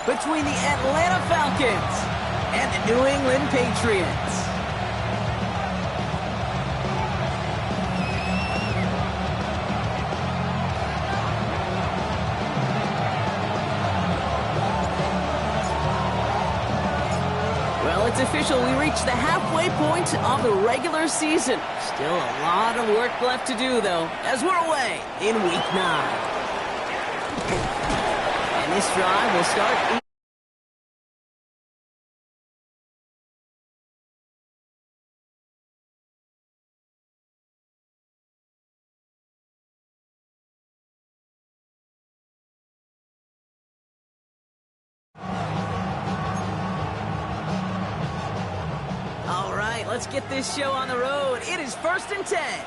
between the Atlanta Falcons and the New England Patriots. Well, it's official. We reached the halfway point of the regular season. Still a lot of work left to do, though, as we're away in Week 9. And this drive will start. All right, let's get this show on the road. It is 1st and 10.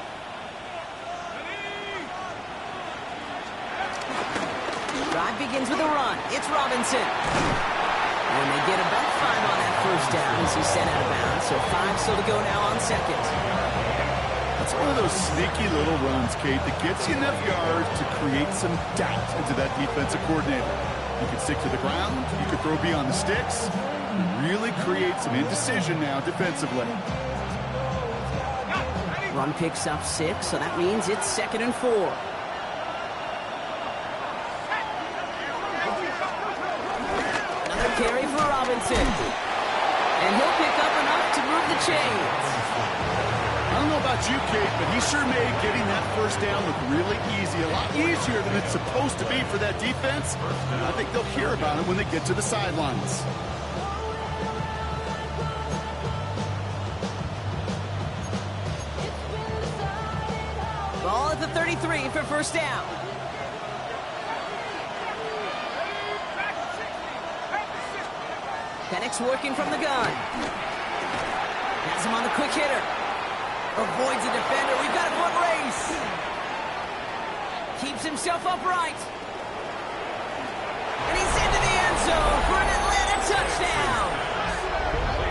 Drive begins with a run. It's Robinson. And they get about 5 on that first down as he's sent out of bounds. So 5 still to go now on second. It's one of those sneaky little runs, Kate, that gets you enough yards to create some doubt into that defensive coordinator. You can stick to the ground. You can throw beyond the sticks. Really create some indecision now defensively. Run picks up 6, so that means it's 2nd and 4. Another carry for Robinson. And he'll pick up enough to move the chains. I don't know about you, Kate, but he sure made getting that first down look really easy. A lot easier than it's supposed to be for that defense. I think they'll hear about it when they get to the sidelines. Ball at the 33 for first down. Penix working from the gun. Has him on the quick hitter. Avoids a defender. We've got a foot race. Keeps himself upright. And he's into the end zone for an Atlanta touchdown.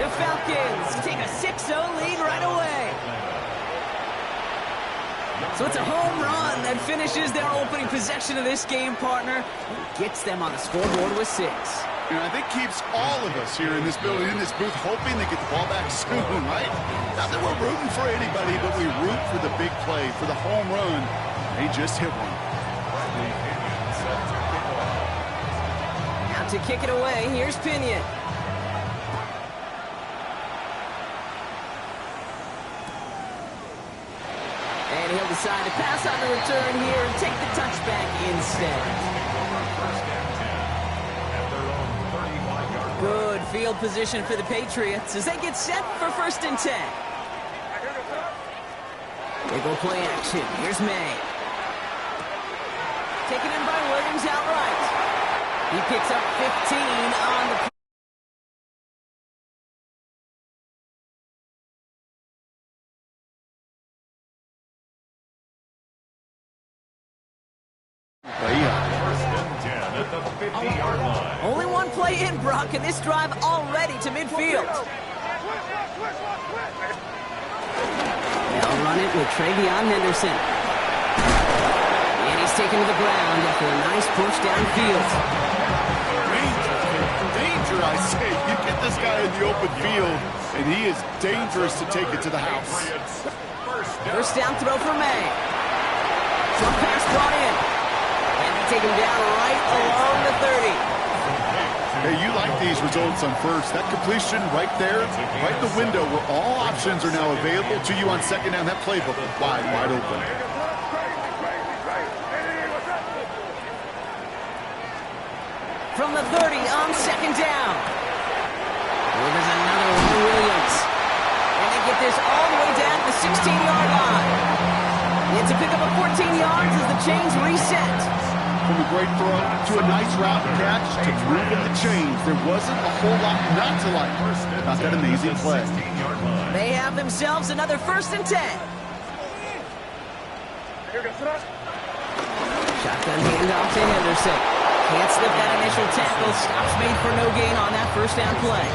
The Falcons take a 6-0 lead right away. So it's a home run that finishes their opening possession of this game, partner. Gets them on the scoreboard with 6. You know, I think keeps all of us here in this building, in this booth, hoping they get the ball back soon, right? Not that we're rooting for anybody, but we root for the big play, for the home run. They just hit one. Now to kick it away, here's Pinion. And he'll decide to pass on the return here and take the touchback instead. Good field position for the Patriots as they get set for 1st and 10. They go play action. Here's May. Taken in by Williams outright. He picks up 15 on the Only one play in, Brock, and this drive already to midfield. They'll run it with Travion Henderson. And he's taken to the ground after a nice push downfield. Danger, I say. You get this guy in the open field, and he is dangerous to take it to the house. First down throw for May. Jump pass brought in. And they take him down right along the 30. Hey, you like these results on first. That completion right there, right in the window where all options are now available to you on second down. That playbook is wide open. From the 30 on second down. Well, there's another one for Williams. And they get this all the way down to the 16-yard line. It's a pickup of 14 yards as the chains reset. From a great throw to a nice route catch to moving the chains. There wasn't a whole lot not to like about that amazing play. They have themselves another 1st and 10. Shotgun handoff to Henderson. Can't slip that initial tackle. Stops made for no gain on that first down play.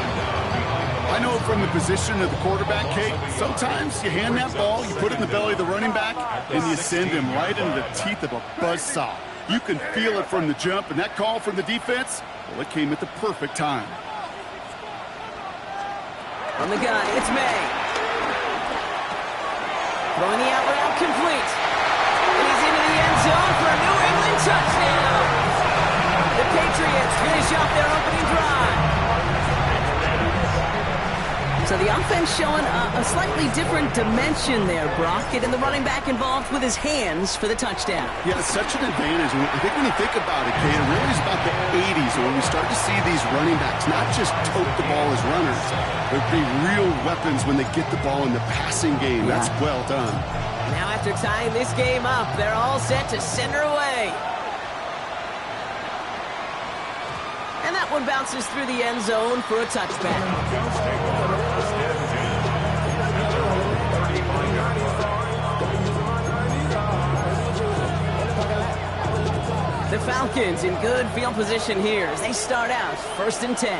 I know from the position of the quarterback, Kate, sometimes you hand that ball, you put it in the belly of the running back, and you send him right into the teeth of a buzzsaw. You can feel it from the jump, and that call from the defense, well, it came at the perfect time. From the gun, it's May. Throwing the out route complete. And he's into the end zone for a New England touchdown. The Patriots finish off their opening drive. So the offense showing a slightly different dimension there, Brock, getting the running back involved with his hands for the touchdown. Yeah, it's such an advantage. I think when you think about it, Kate, it really is about the 80s when we start to see these running backs not just tote the ball as runners, but be real weapons when they get the ball in the passing game. Yeah. That's well done. Now after tying this game up, they're all set to send her away. And that one bounces through the end zone for a touchback. The Falcons in good field position here as they start out 1st and 10.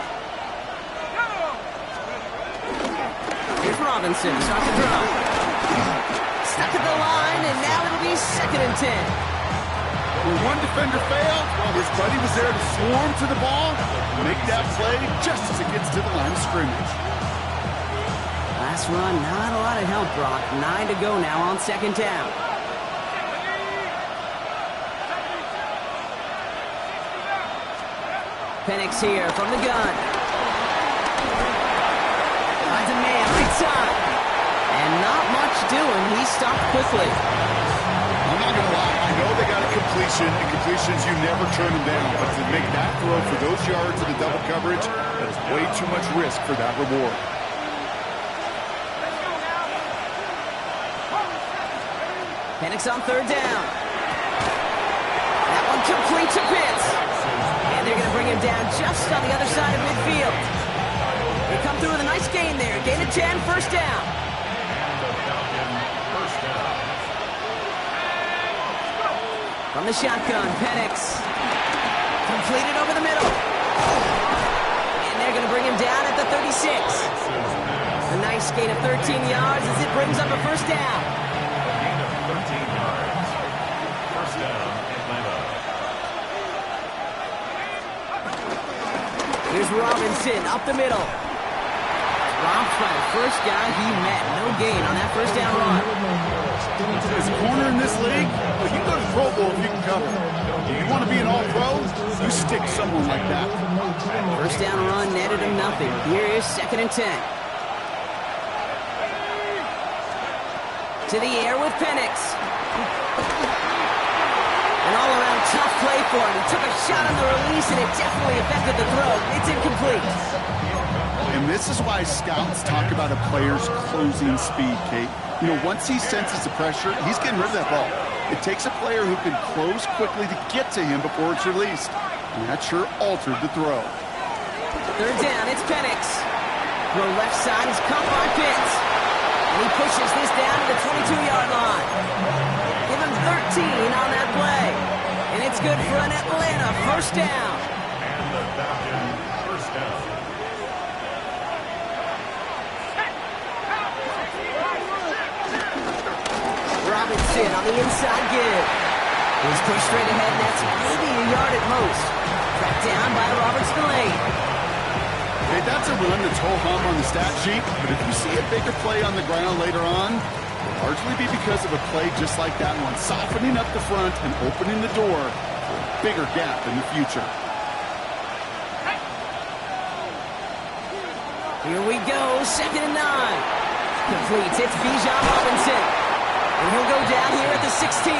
Here's Robinson, start the drive. Stuck at the line, and now it'll be 2nd and 10. When one defender failed, well, his buddy was there to swarm to the ball and make that play just as it gets to the line of scrimmage. Last run, not a lot of help, Brock. 9 to go now on 2nd down. Penix here from the gun. Finds a man right side. And not much doing. He stopped quickly. I'm not going to lie. I know they got a completion, and completions, you never turn them down. But to make that throw for those yards in the double coverage, that is way too much risk for that reward. Penix on 3rd down. That one complete to Pitts. And they're going to bring him down just on the other side of midfield. They come through with a nice gain there. Gain of 10, 1st down. From the shotgun, Penix. Completed over the middle. And they're going to bring him down at the 36. A nice gain of 13 yards as it brings up a 1st down. Gain of 13 yards. 1st down, Atlanta. Here's Robinson up the middle. Robbed by the first guy he met. No gain on that 1st down run. As a corner in this league, well, you go to Pro Bowl if you can cover. You want to be an all-pro, you stick someone like that. 1st down run netted him nothing. Here is 2nd and 10. To the air with Penix. An all-around tough play for him. He took a shot on the release, and it definitely affected the throw. It's incomplete. And this is why scouts talk about a player's closing speed, Kate. You know, once he senses the pressure, he's getting rid of that ball. It takes a player who can close quickly to get to him before it's released. And that sure altered the throw. 3rd down, it's Penix. Throw left side is caught by Pitts. And he pushes this down to the 22-yard line. Give him 13 on that play. And it's good for an Atlanta 1st down. And the Falcon 1st down. Robinson on the inside give. He's pushed straight ahead, and that's maybe a yard at most. Tracked down by Robert Spillane. Hey, that's a run that's ho-hum on the stat sheet, but if you see a bigger play on the ground later on, it'll largely be because of a play just like that one, softening up the front and opening the door for a bigger gap in the future. Here we go, 2nd and 9. Completes, it's Bijan Robinson. And he'll go down here at the 16.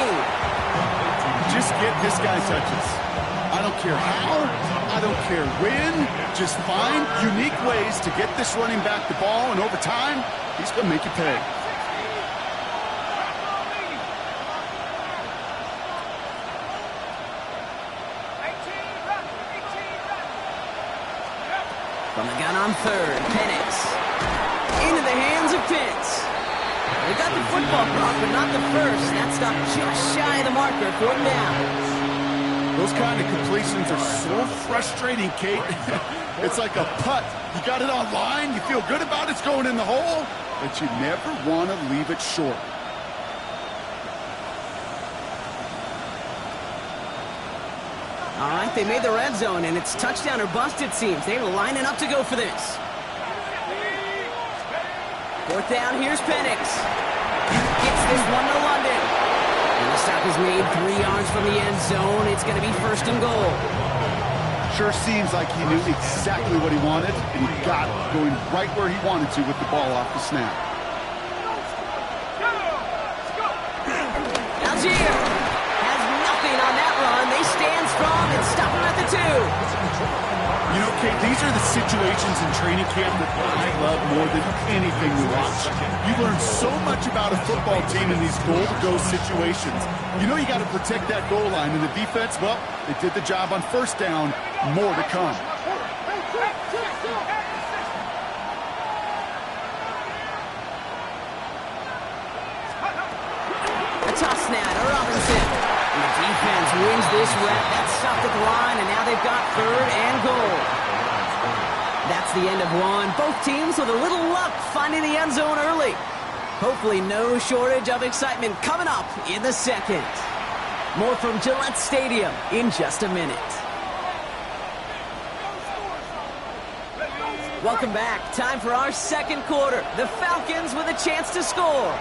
Just get this guy touches. I don't care how, I don't care when, just find unique ways to get this running back the ball, and over time, he's going to make you pay. From the gun on 3rd, Penix. Into the hands of Pitts. They got the football block, but not the first. That stopped just shy of the marker, 4th down. Those kind of completions are so frustrating, Kate. It's like a putt. You got it on line, you feel good about it's going in the hole, but you never want to leave it short. Brock, they made the red zone, and it's touchdown or bust, it seems. They're lining up to go for this. Fourth down, here's Penix. Gets this one to London. And the stop is made 3 yards from the end zone. It's going to be first and goal. Sure seems like he knew exactly what he wanted, and he got it, going right where he wanted to with the ball off the snap. Algier has nothing on that run. They stand strong and stop him at the 2. You know, Kate, these are the situations in training camp that I love more than anything to watch. You learn so much about a football team in these goal-to-go situations. You know you got to protect that goal line, and the defense, well, they did the job on first down. More to come. A toss snap to Robinson. And the defense wins this rep. That's stopped at the line, and now they've got third and goal. That's the end of one. Both teams with a little luck finding the end zone early. Hopefully no shortage of excitement coming up in the second. More from Gillette Stadium in just a minute. Welcome back. Time for our second quarter. The Falcons with a chance to score.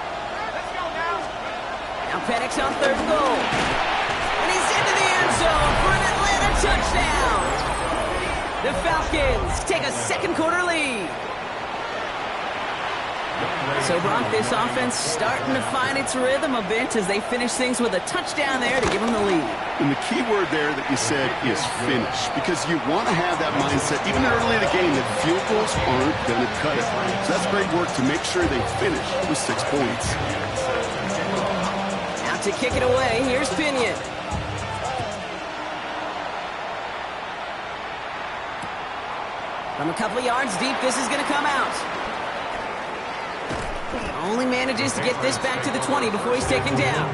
Now Penix on third and goal. And he's into the end zone for an Atlanta touchdown. The Falcons take a second quarter lead. So, Brock, this offense starting to find its rhythm a bit as they finish things with a touchdown there to give them the lead. And the key word there that you said is finish, because you want to have that mindset, even early in the game, that field goals aren't going to cut it. So that's great work to make sure they finish with 6 points. Now to kick it away, here's Pinion. From a couple of yards deep, this is going to come out. Only manages to get this back to the 20 before he's taken down.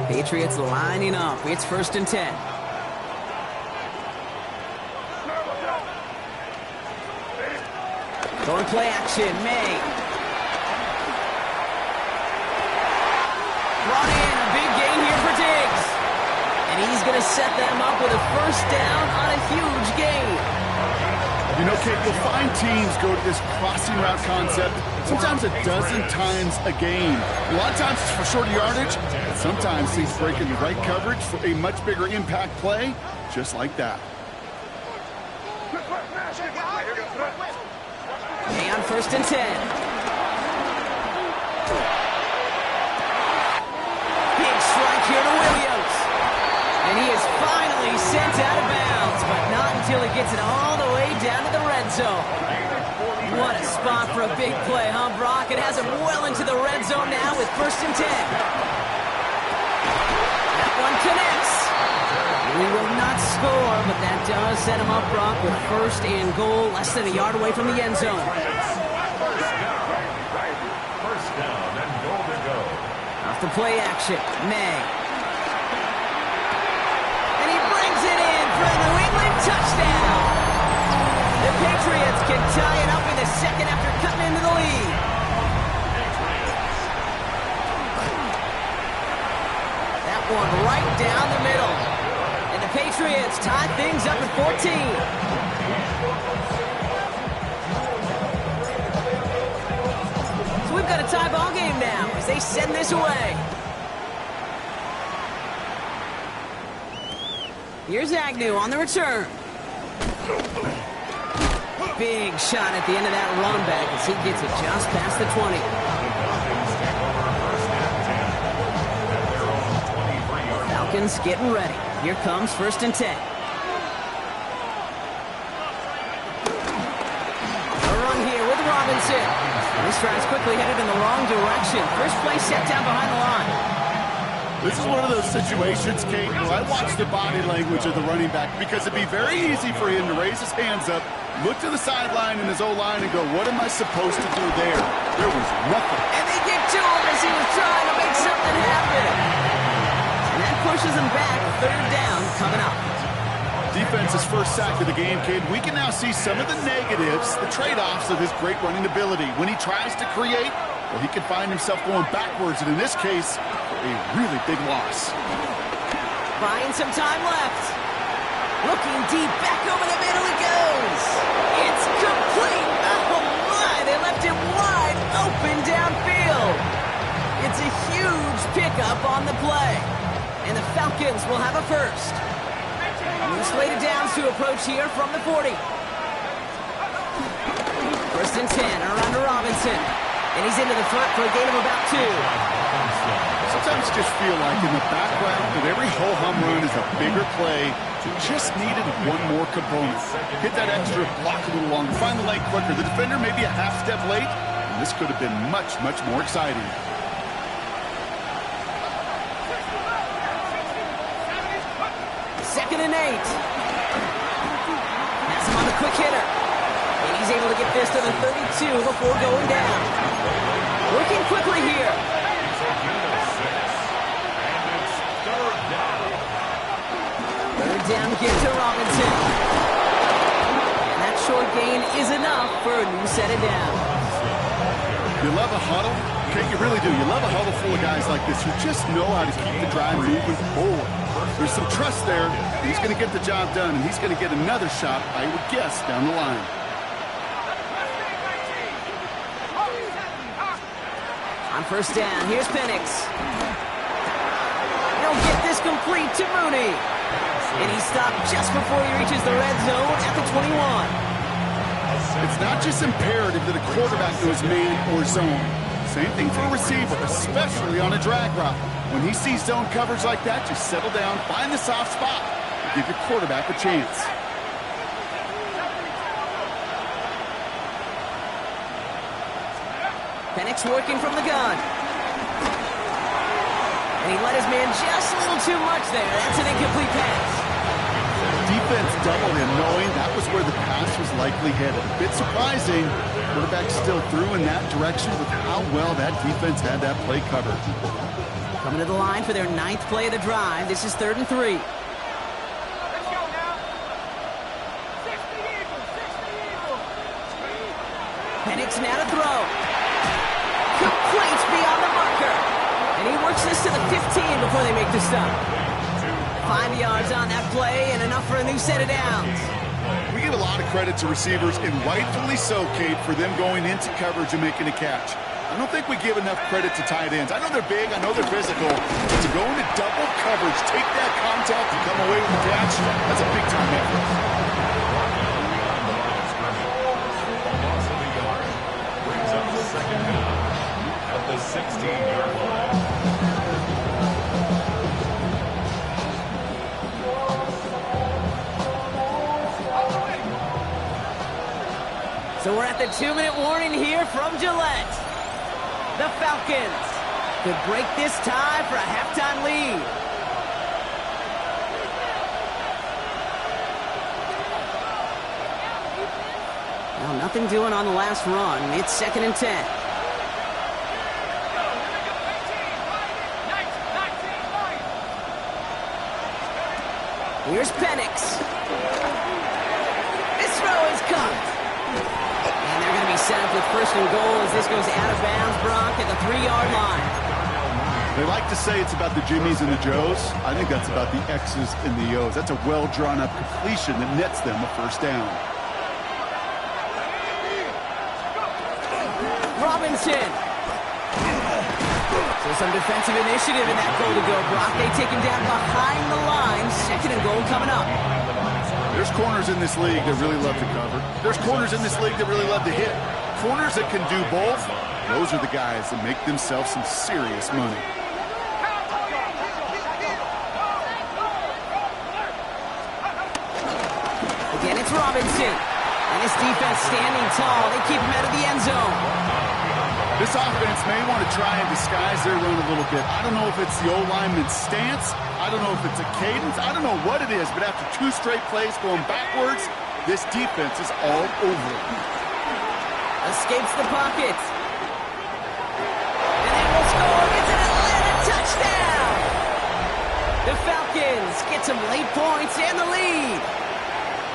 Patriots lining up. It's first and 10. Going play action. May. Brought in a big gain here for Diggs. And he's going to set them up with a first down on a huge gain. You know, Kate, you'll find teams go to this crossing route concept sometimes a dozen times a game. A lot of times it's for shorter yardage, but sometimes he's breaking the right coverage for a much bigger impact play, just like that. Hey, on first and 10. Big strike here to Williams. And he is finally sent out of bounds, but not until he gets it all the way down to the red zone. What a spot for a big play, huh, Brock? It has him well into the red zone now with first and 10. That one connects. We will not score, but that does set him up, Brock, with first and goal, less than a yard away from the end zone. First down and goal to go. Off the play action, May. And he brings it in for a New England touchdown. The Patriots can tie it up in the second after cutting into the lead. That one right down the middle. And the Patriots tie things up at 14. So we've got a tie ball game now as they send this away. Here's Agnew on the return. Big shot at the end of that run back as he gets it just past the 20. Falcons getting ready. Here comes first and 10. A run here with Robinson. This try is quickly headed in the wrong direction. First play set down behind the line. This is one of those situations, Kate, where I watch the body language of the running back because it'd be very easy for him to raise his hands up, look to the sideline in his O-line and go, what am I supposed to do there? There was nothing. And they get to him as he was trying to make something happen. And that pushes him back. Third down coming up. Defense's first sack of the game, Kate. We can now see some of the negatives, the trade-offs of his great running ability. When he tries to create, Well, he could find himself going backwards, and in this case, a really big loss. Buying some time left. Looking deep, back over the middle he goes. It's complete. Oh my, they left him wide open downfield. It's a huge pickup on the play. And the Falcons will have a first. New slated downs to approach here from the 40. First and 10, around to Robinson. And he's into the front for a gain of about 2. Sometimes you just feel like in the background that every ho-hum run is a bigger play. Just needed one more component. Hit that extra block a little longer. Find the lane quicker. The defender maybe a half step late. And this could have been much, much more exciting. Second and 8. Pass him on the quick hitter. And he's able to get this to the 32 before going down. Working quickly here. Third down, give to Robinson. And that short gain is enough for a new set of downs. You love a huddle? Okay, you really do. You love a huddle full of guys like this who just know how to keep the drive moving forward. There's some trust there. He's going to get the job done, and he's going to get another shot, I would guess, down the line. On first down, here's Penix. He'll get this complete to Mooney. And he stopped just before he reaches the red zone at the 21. It's not just imperative that a quarterback knows man or zone. Same thing for a receiver, especially on a drag route. When he sees zone coverage like that, just settle down, find the soft spot, and give your quarterback a chance. Penix working from the gun. And he let his man just a little too much there. That's an incomplete pass. Defense doubled him, knowing that was where the pass was likely headed. A bit surprising, quarterback still threw in that direction with how well that defense had that play covered. Coming to the line for their 9th play of the drive. This is 3rd and 3. Penix now to throw. Complete beyond the marker. And he works this to the 15 before they make the stop. 5 yards on that play and enough for a new set of downs. We give a lot of credit to receivers, and rightfully so, Kate, for them going into coverage and making a catch. I don't think we give enough credit to tight ends. I know they're big, I know they're physical, but to go into double coverage, take that contact and come away with the catch, that's a big-time effort. Brings up the second down at the 16-yard line. So we're at the 2-minute warning here from Gillette. The Falcons could break this tie for a halftime lead. Well, nothing doing on the last run. It's 2nd and 10. Here's Penix. This throw is caught. And they're going to be set up with 1st and goal as this goes out of bounds, Brock, at the 3-yard line. They like to say it's about the Jimmies and the Joes. I think that's about the X's and the O's. That's a well-drawn-up completion that nets them a 1st down. Robinson. So some defensive initiative in that goal to go, Brock. They take him down behind the line. 2nd and goal coming up. There's corners in this league that really love to cover. There's corners in this league that really love to hit. Corners that can do both, those are the guys that make themselves some serious money. Again, it's Robinson. And his defense standing tall. They keep him out of the end zone. This offense may want to try and disguise their run a little bit. I don't know if it's the O-lineman's stance. I don't know if it's a cadence. I don't know what it is, but after 2 straight plays going backwards, this defense is all over it. Escapes the pocket. And they will score. It's an Atlanta touchdown. The Falcons get some late points and the lead.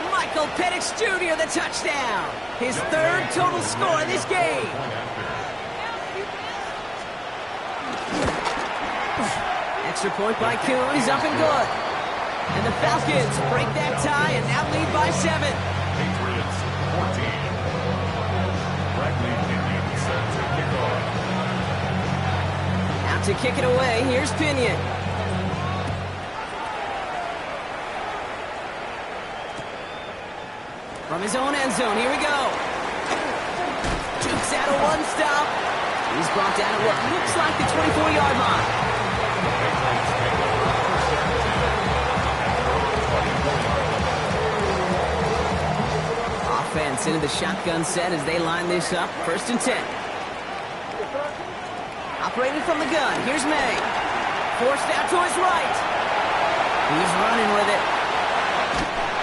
Michael Penix Jr. the touchdown. His 3rd total score in this game. Extra point by Kuhn is up and good. And the Falcons break that tie and now lead by 7. Patriots 14. Bradley Pinion set to kick off. Out to kick it away, here's Pinion. From his own end zone, here we go. Jukes out a one stop. He's brought down at what looks like the 24-yard line. Patriots take over first and 10 at their own 24-yard line. Offense into the shotgun set as they line this up. First and 10. Operating from the gun. Here's May. Forced out to his right. He's running with it.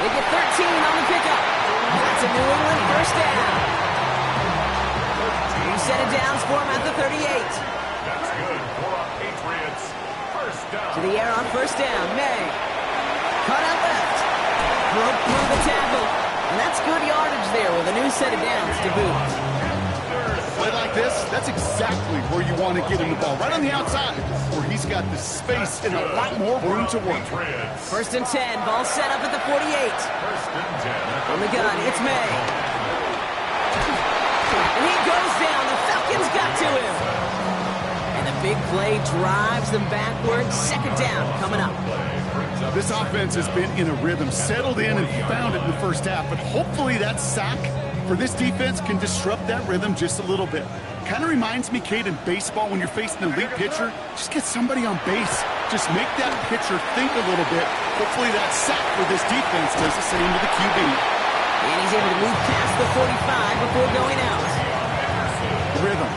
They get 13 on the pickup. That's a New England first down. He set it down for him at the 38. That's good for a Patriots first down. To the air on first down. May. Cut out left. Broke through the tackle. And that's good yardage there with a new set of downs to boot. Play like this, that's exactly where you want to get him the ball. Right on the outside, where he's got the space and a lot more room to work. Patriots. First and 10. Ball set up at the 48. First and 10. On the gun, it's May. And he goes down. The Falcons got to him. And the big play drives them backwards. Second down coming up. This offense has been in a rhythm, settled in and found it in the first half, but hopefully that sack for this defense can disrupt that rhythm just a little bit. Kind of reminds me, Kate, in baseball when you're facing an elite pitcher, just get somebody on base. Just make that pitcher think a little bit. Hopefully that sack for this defense does the same to the QB. And he's able to move past the 45 before going out. Rhythm.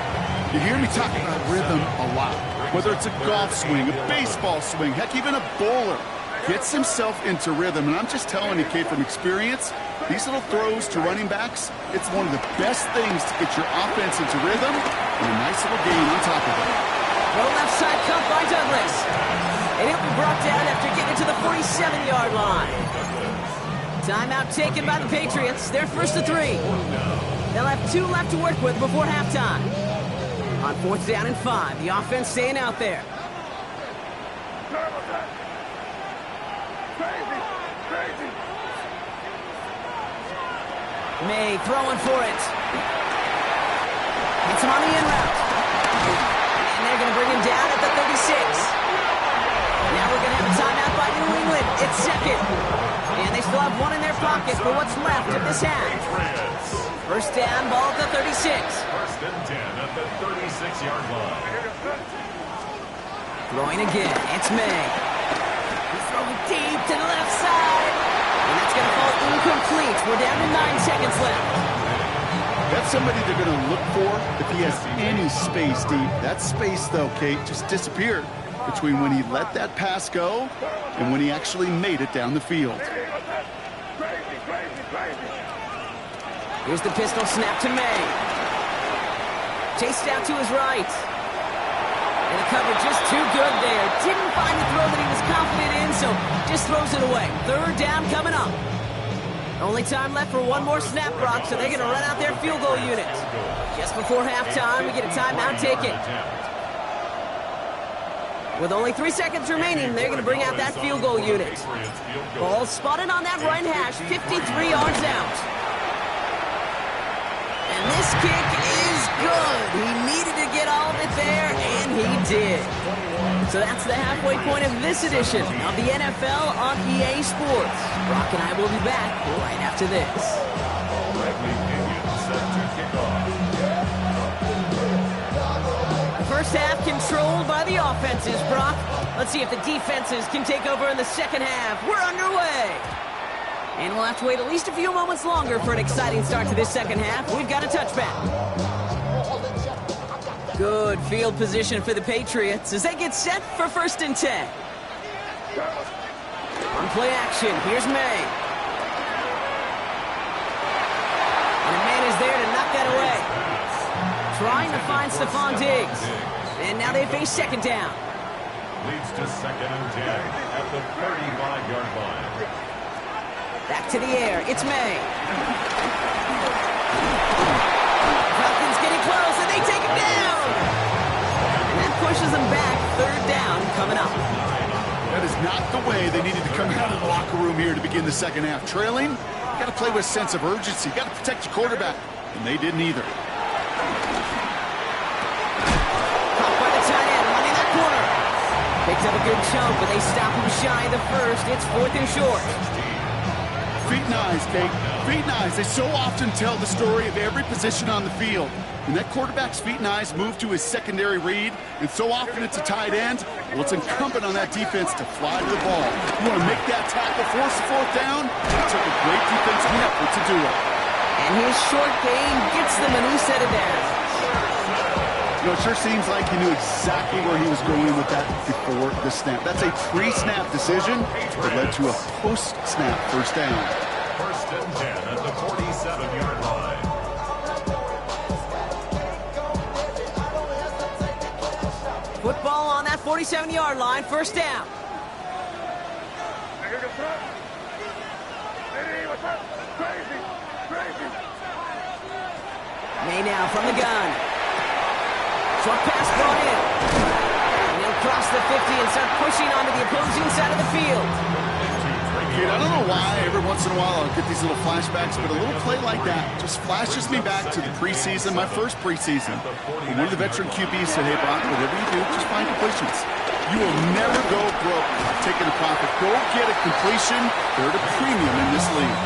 You hear me talk about rhythm a lot. Whether it's a golf swing, a baseball swing, heck, even a bowler gets himself into rhythm. And I'm just telling you, Kate, from experience, these little throws to running backs, it's one of the best things to get your offense into rhythm and a nice little gain on top of it. Throw left side cut by Douglas. And he'll be brought down after getting to the 47-yard line. Timeout taken by the Patriots. They're first to 3. They'll have 2 left to work with before halftime. On fourth down and 5, the offense staying out there. May throwing for it. It's him on the in route. And they're going to bring him down at the 36. Now we're going to have a timeout by New England. It's second. And they still have one in their pocket for what's left of this half. First down, ball at the 36. First and 10 at the 36-yard line. Throwing again. It's May. He's throwing deep to the left side. And that's going to fall incomplete. We're down to 9 seconds left. That's somebody they're going to look for if he has any space deep. That space, though, Kate, just disappeared between when he let that pass go and when he actually made it down the field. Here's the pistol snap to May. Chased out to his right. And the cover just too good there. Didn't find the throw that he was confident in, so just throws it away. Third down coming up. Only time left for one more snap, Brock, so they're going to run out their field goal unit. Just before halftime, we get a timeout taken. With only 3 seconds remaining, they're going to bring out that field goal unit. Ball spotted on that right hash, 53 yards out. And this kick is good. He needed to get all of it there, and he did. So that's the halfway point of this edition of the NFL on EA Sports. Brock and I will be back right after this. Bradley Pinion set to kick off. The first half controlled by the offenses, Brock. Let's see if the defenses can take over in the second half. We're underway. And we'll have to wait at least a few moments longer for an exciting start to this second half. We've got a touchback. Good field position for the Patriots as they get set for first and 10. On play action, here's May. And a man is there to knock that away. Trying to find Stephon Diggs. And now they face second down. Leads to second and 10 at the 35-yard line. Back to the air. It's May. Falcons getting close, and they take him down. And that pushes them back. Third down coming up. not the way they needed to come out of the locker room here to begin the second half. Trailing, you got to play with a sense of urgency. You got to protect your quarterback, and they didn't either. Caught by the tight end, running that corner. Picked up a good chunk, but they stop him shy of the first. It's 4th and short. Feet and eyes, Kate. Feet and eyes. They so often tell the story of every position on the field. When that quarterback's feet and eyes move to his secondary read, and so often it's a tight end, well, it's incumbent on that defense to fly to the ball. You want to make that tackle, force the 4th down? It took a great defensive effort to do it. And his short game gets them a new set of downs. You know, it sure seems like he knew exactly where he was going with that before the snap. That's a pre-snap decision that led to a post-snap first down. 1st and 10 at the 47-yard line. Football on that 47-yard line, first down. May now from the gun. Short pass brought in. And he'll cross the 50 and start pushing onto the opposing side of the field. Kid, I don't know why every once in a while I'll get these little flashbacks, but a little play like that just flashes me back to the preseason, my first preseason. When one of the veteran QBs said, hey, Brock, whatever you do, just find completions. You will never go broke taking a profit. Go get a completion. They're at a premium in this league.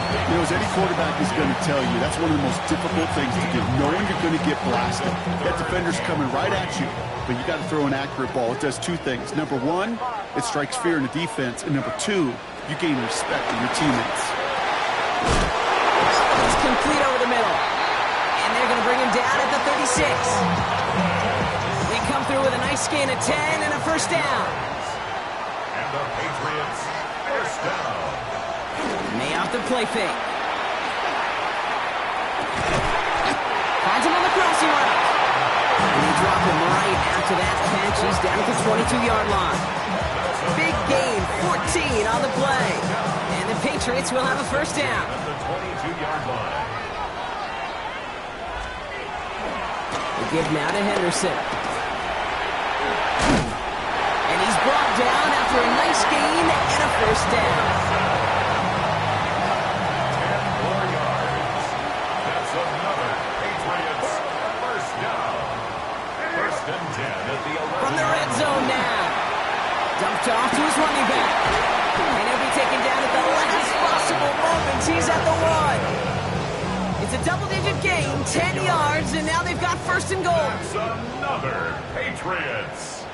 You know, as any quarterback is going to tell you, that's one of the most difficult things to do, knowing you're going to get blasted. That defender's coming right at you, but you got to throw an accurate ball. It does two things. Number one, it strikes fear in the defense, and number two, you gain respect in your teammates. It's complete over the middle, and they're going to bring him down at the 36. They come through with a nice gain of 10 and a first down. And the Patriots, first down. May off the play fake. Finds him on the crossing route. And they drop him right after that catch. He's down at the 22-yard line. Big gain, 14 on the play. And the Patriots will have a first down. At the 22-yard line. They give now to Henderson. And he's brought down after a nice gain and a first down. 10 more yards. That's another Patriots first down. 1st and 10 at the 11. From the red zone now. Dumped off to his running back. And he'll be taken down at the last possible moments. He's at the 1. It's a double-digit gain, 10 yards, and now they've got first and goal. That's another Patriots.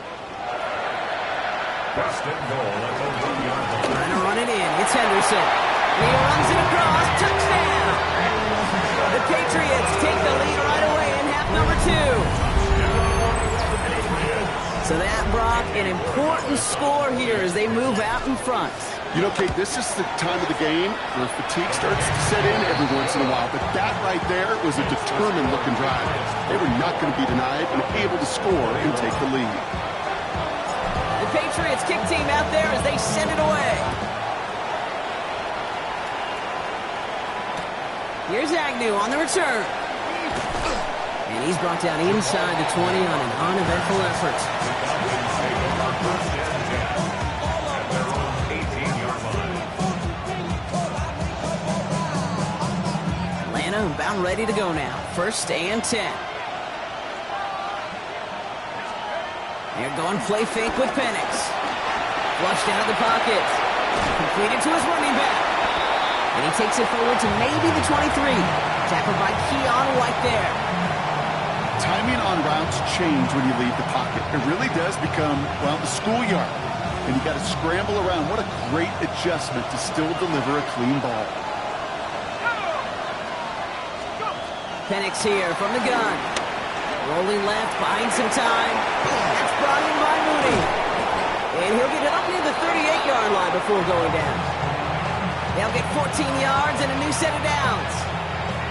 First and goal at the 1-yard line. Trying to run it in. It's Henderson. And he runs it across. Touchdown. The Patriots take the lead right away in half number 2. So that, Brock, an important score here as they move out in front. You know, Kate, this is the time of the game where fatigue starts to set in every once in a while. But that right there was a determined-looking drive. They were not going to be denied and able to score and take the lead. The Patriots kick team out there as they send it away. Here's Agnew on the return. And he's brought down inside the 20 on an uneventful effort. Atlanta about ready to go now. 1st and 10. They're going play fake with Penix. Flushed out of the pocket. Completed to his running back. And he takes it forward to maybe the 23. Tackled by Keon White there. Timing on routes change when you leave the pocket. It really does become, well, the schoolyard. And you got to scramble around. What a great adjustment to still deliver a clean ball. Penix here from the gun. Rolling left, buying some time. That's brought in by Mooney. And he'll get it up near the 38-yard line before going down. They'll get 14 yards and a new set of downs.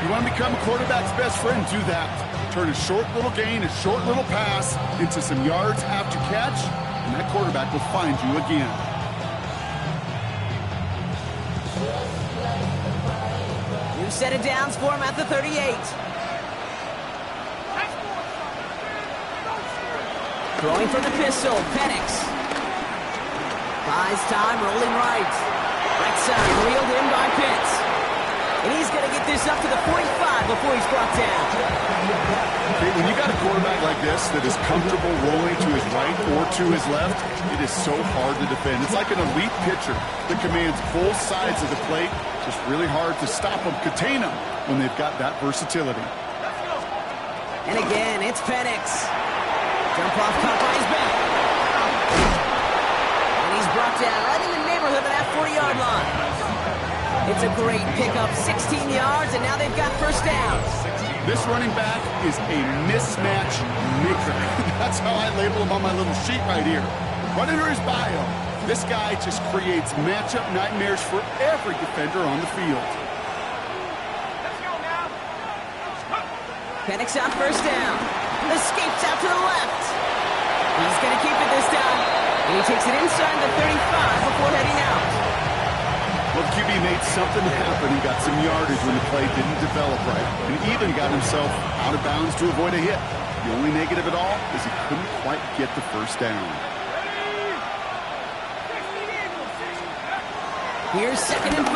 You want to become a quarterback's best friend, do that. Turn a short little gain, a short little pass into some yards after catch, and that quarterback will find you again. New set of downs for him at the 38. Throwing from the pistol, Penix. Buys time, rolling right. Right side, reeled in by Pitts. And he's going to get this up to the 45 before he's brought down. Okay, when you got a quarterback like this that is comfortable rolling to his right or to his left, it is so hard to defend. It's like an elite pitcher that commands both sides of the plate. Just really hard to stop them, contain them when they've got that versatility. And again, it's Penix. Jump off, caught by his back. And he's brought down right in the neighborhood of that 40-yard line. It's a great pickup, 16 yards, and now they've got first down. This running back is a mismatch maker. That's how I label him on my little sheet right here. Right under his bio, this guy just creates matchup nightmares for every defender on the field. Penix out first down. Escapes out to the left. He's going to keep it this time. And he takes it inside the 35 before heading out. Well, QB made something happen. He got some yardage when the play didn't develop right. And even got himself out of bounds to avoid a hit. The only negative at all is he couldn't quite get the first down. Here's 2nd and 5.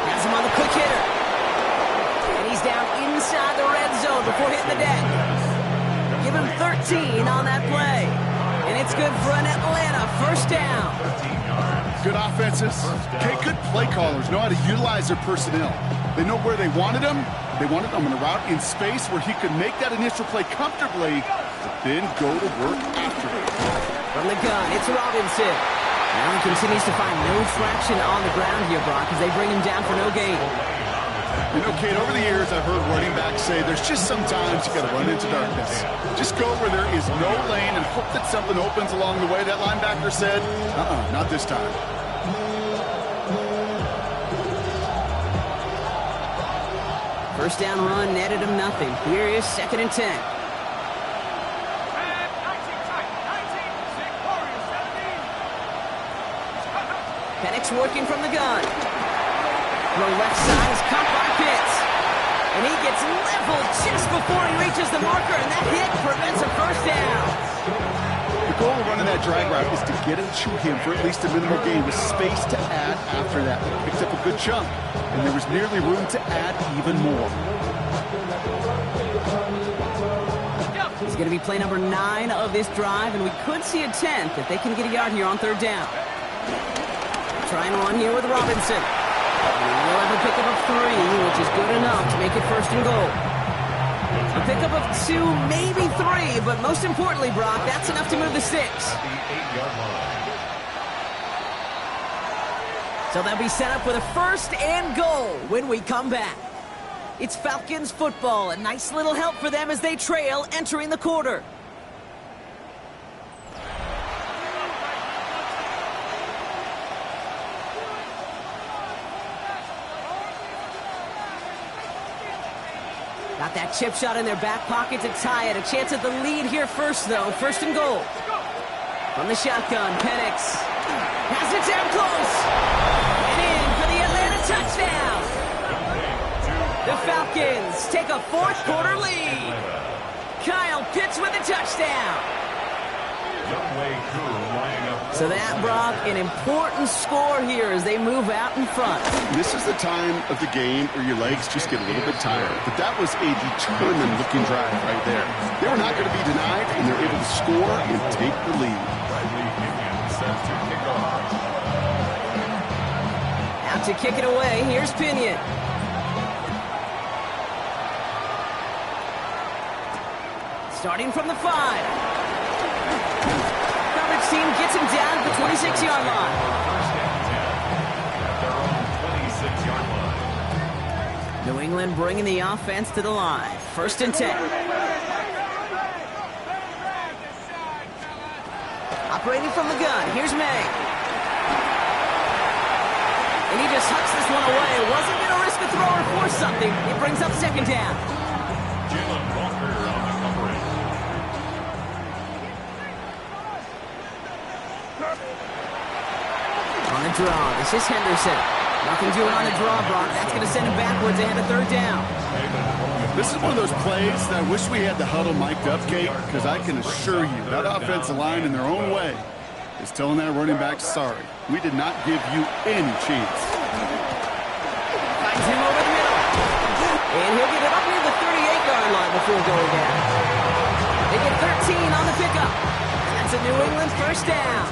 Has him on the quick hitter. And he's down inside the red zone before hitting the deck. Give him 13 on that play. And it's good for an Atlanta first down. Good offenses. Okay, good play callers know how to utilize their personnel. They know where they wanted him. They wanted him on a route in space where he could make that initial play comfortably, but then go to work after it. From the gun, it's Robinson. Now he continues to find no traction on the ground here, Brock, as they bring him down for no gain. You know, Kate, over the years, I've heard running backs say there's just sometimes you got to run into darkness. Just go where there is no lane and hope that something opens along the way. That linebacker said, not this time. First down run netted him nothing. Here is 2nd and 10. Penix working from the gun. The left side is caught by Pitts. And he gets leveled just before he reaches the marker, and that hit prevents a first down. The goal of running that drag route is to get it to him for at least a minimal gain with space to add after that. He picked up a good chunk, and there was nearly room to add even more. It's going to be play number 9 of this drive, and we could see a 10th if they can get a yard here on 3rd down. Trying to run here with Robinson. He'll have a pickup of 3, which is good enough to make it 1st and goal. A pickup of 2, maybe 3, but most importantly, Brock, that's enough to move the sticks. So they'll be set up with a 1st and goal when we come back. It's Falcons football, a nice little help for them as they trail entering the quarter. Got that chip shot in their back pocket to tie it. A chance at the lead here first, though. 1st and goal. From the shotgun, Penix has it down close. And in for the Atlanta touchdown. The Falcons take a 4th quarter lead. Kyle Pitts with a touchdown. So that, Brock, an important score here as they move out in front. This is the time of the game where your legs just get a little bit tired. But that was a determined-looking drive right there. They were not going to be denied, and they're able to score and take the lead. Out to kick it away, here's Pinion. Starting from the 5. Coverage team gets him down at the 26-yard line. New England bringing the offense to the line. 1st and 10. Operating from the gun, here's May. And he just hucks this one away. Wasn't going to risk a throw or force something. It brings up 2nd down. On the draw, this is Henderson. Nothing doing on the draw, Brock. That's going to send him backwards ahead of 3rd down. This is one of those plays that I wish we had the huddle mic'd up, Kate, because I can assure you that offensive line in their own way is telling that running back, sorry, we did not give you any chance. Finds him over the middle. And he'll get it up near the 38-yard line before going down. They get 13 on the pickup. And that's a New England first down.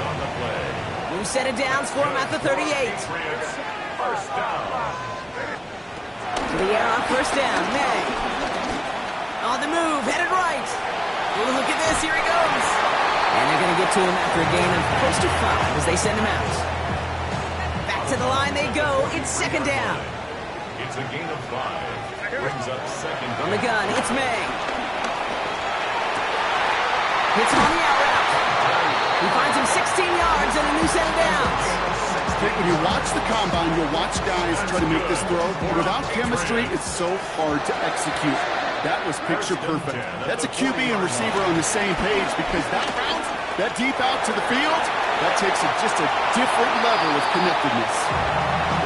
New set of downs for him at the 38. First down. To the air on first down. May. On the move, headed right. Ooh, look at this, here he goes. And they're going to get to him after a gain of close to 5 as they send him out. Back to the line they go. It's second down. It's a gain of 5. Brings up second down. On the gun, it's May. Hits him on the out route. He finds him 16 yards and a new set of downs. When you watch the combine, you'll watch guys try to make this throw. Without chemistry, it's so hard to execute. That was picture perfect. That's a QB and receiver on the same page because that route, that deep out to the field, that takes just a different level of connectedness.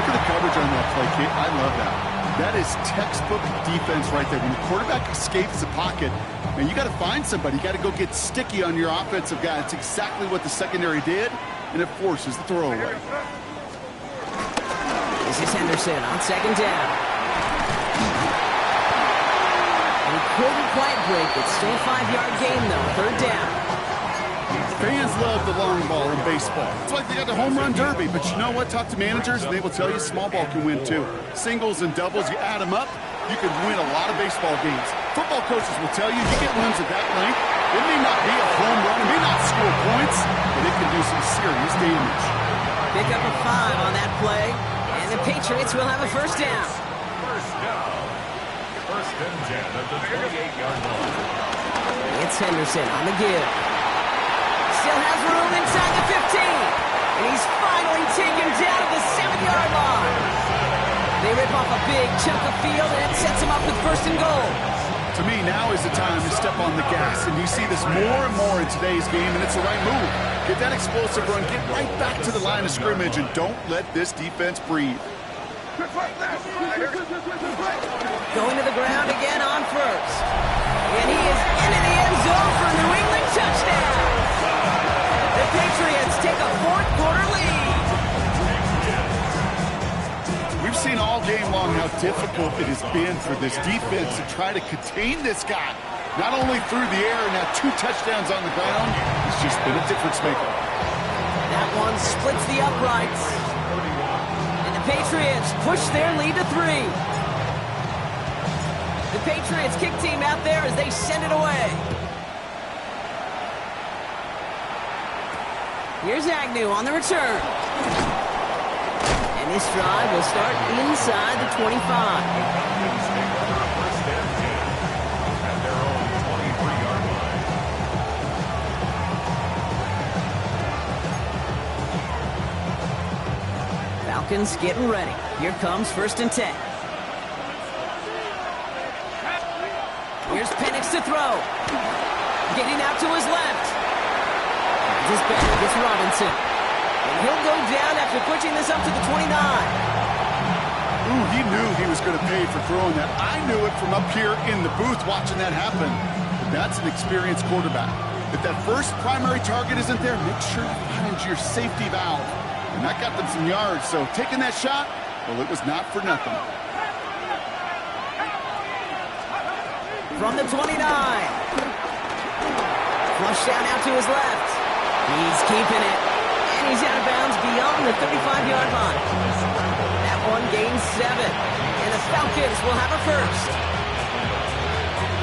Look at the coverage on that play, Kate. I love that. That is textbook defense right there. When the quarterback escapes the pocket, man, you got to find somebody. You got to go get sticky on your offensive guy. It's exactly what the secondary did, and it forces the throwaway. This is Henderson on second down. He couldn't quite break it. Still a 5-yard gain, though. Third down. Fans love the long ball in baseball. It's like they got the home run derby, but you know what? Talk to managers, and they will tell you small ball can win, too. Singles and doubles, you add them up, you can win a lot of baseball games. Football coaches will tell you get runs at that length. It may not be a home run, it may not score points, but it can do some serious damage. Pick up a 5 on that play, and the Patriots will have a first down. First down. First and 10 at the 28-yard line. It's Henderson on the give. Still has room inside the 15. And he's finally taken down at the 7-yard line. They rip off a big chunk of field, and it sets him up with first and goal. To me, now is the time to step on the gas, and you see this more and more in today's game, and it's the right move. Get that explosive run, get right back to the line of scrimmage, and don't let this defense breathe. Going to the ground again on first. And he is into the end zone for a New England touchdown. The Patriots take a fourth-quarter lead. We've seen all game long how difficult it has been for this defense to try to contain this guy. Not only through the air, now 2 touchdowns on the ground. It's just been a difference maker. That one splits the uprights. And the Patriots push their lead to 3. The Patriots kick team out there as they send it away. Here's Agnew on the return. And this drive will start inside the 25. First and 10 at their own 23-yard line. Falcons getting ready. Here comes first and 10. Here's Penix to throw. Getting out to his left. This back gets Robinson. And he'll go down after pushing this up to the 29. Ooh, he knew he was going to pay for throwing that. I knew it from up here in the booth watching that happen. But that's an experienced quarterback. If that first primary target isn't there, make sure you find your safety valve. And that got them some yards, so taking that shot, well, it was not for nothing. From the 29. Flush down out to his left. He's keeping it. And he's out of bounds beyond the 35-yard line. That one gains 7. And the Falcons will have a first.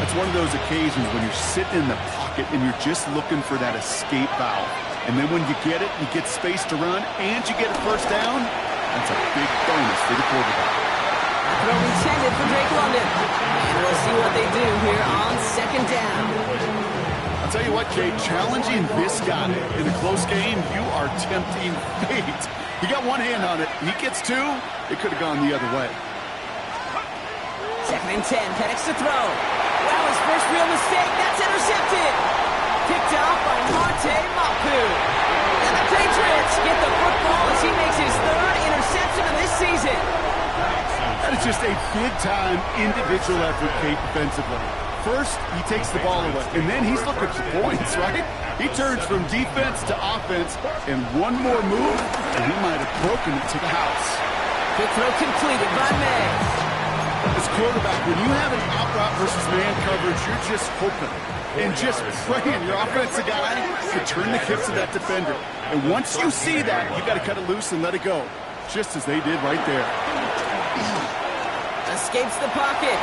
That's one of those occasions when you're sitting in the pocket and you're just looking for that escape valve. And then when you get it, you get space to run, and you get a first down, that's a big bonus for the quarterback. Throw intended for Drake London. And we'll see what they do here on second down. I'll tell you what, Kate, challenging this guy in a close game, you are tempting fate. He got one hand on it. He gets 2. It could have gone the other way. Second and 10. Penix to throw. Wow, his first real mistake. That's intercepted. Picked off by Marte Mapu. And the Patriots get the football as he makes his 3rd interception of this season. That is just a big-time individual effort, Kate, defensively. First, he takes the ball away, and then he's looking for points, right? He turns from defense to offense, and one more move, and he might have broken it to the house. Quick throw completed by May. As quarterback, when you have an out route versus man coverage, you're just hoping and just praying your offensive guy to turn the hips of that defender. And once you see that, you got to cut it loose and let it go, just as they did right there. Escapes the pocket.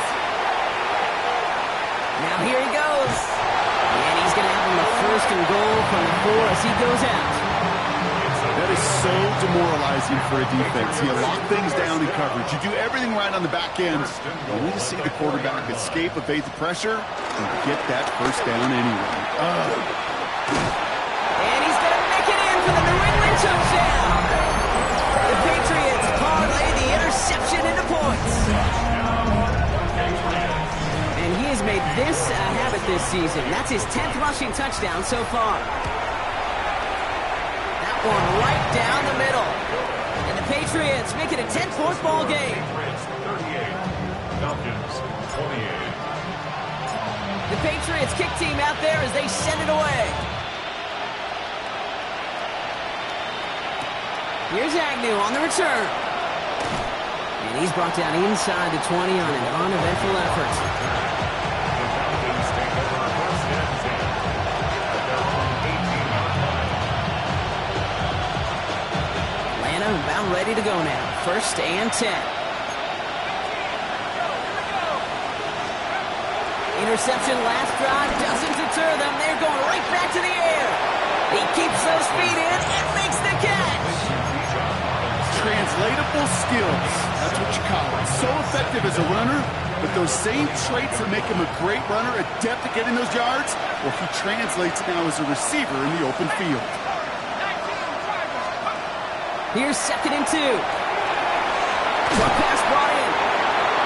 Now here he goes. And he's going to have him a first and goal from the 4 as he goes out. That is so demoralizing for a defense. You lock things down in coverage. You do everything right on the back end, only to see the quarterback escape, evade the pressure, and get that first down anyway. And he's going to make it in for the New England touchdown. The Patriots parlay the interception into points. And he has made this a habit this season. That's his 10th rushing touchdown so far. One right down the middle. And the Patriots make it a 10-point ball game. Patriots 38, Falcons 28. The Patriots kick team out there as they send it away. Here's Agnew on the return. And he's brought down inside the 20 on an uneventful effort. The Falcons take over first and 10 at their own 18-yard line. Atlanta about ready to go now. First and 10. Interception last drive doesn't deter them. They're going right back to the air. He keeps those feet in and makes the catch. Translatable skills. That's what you call it. So effective as a runner, but those same traits that make him a great runner, adept at getting those yards, well, he translates now as a receiver in the open field. Here's 2nd and 2. One pass brought in.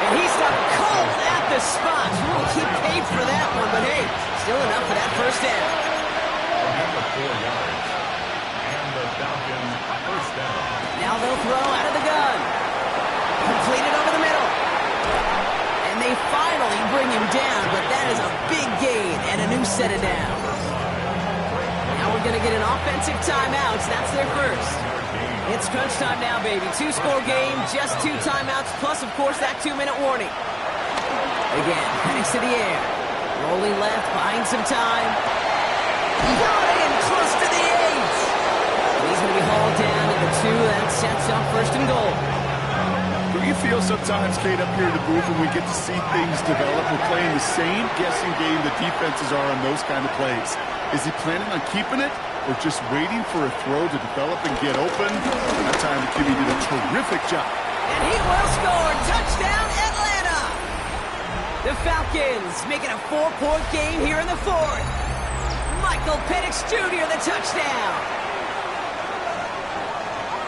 And he's got cold at the spot. He paid for that one, but hey, still enough for that first down. Remember 4 yards. And the Falcons first down. Now they'll throw out of the gun. Completed over the middle. And they finally bring him down, but that is a big gain and a new set of downs. Now we're going to get an offensive timeout. That's their first. It's crunch time now, baby. 2-score game, just 2 timeouts, plus, of course, that 2-minute warning. Again, pass to the air. Rolling left, buying some time. Got in close to the 8. And he's going to be hauled down to the 2. That sets up first and goal. Do you feel sometimes, Kate, up here in the booth when we get to see things develop? We're playing the same guessing game the defenses are on those kind of plays. Is he planning on keeping it or just waiting for a throw to develop and get open? That time the QB did a terrific job. And he will score. Touchdown, Atlanta! The Falcons make it a 4-point game here in the 4th. Michael Penix Jr. the touchdown.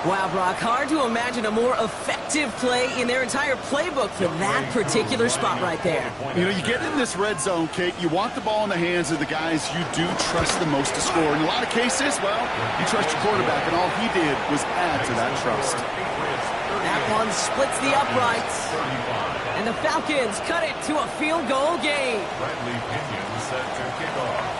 Wow, Brock, hard to imagine a more effective play in their entire playbook for that particular spot right there. You know, you get in this red zone, Kate, you want the ball in the hands of the guys you do trust the most to score. In a lot of cases, well, you trust your quarterback, and all he did was add to that trust. That one splits the uprights. And the Falcons cut it to a field goal game. Bradley Pinion set to kick off.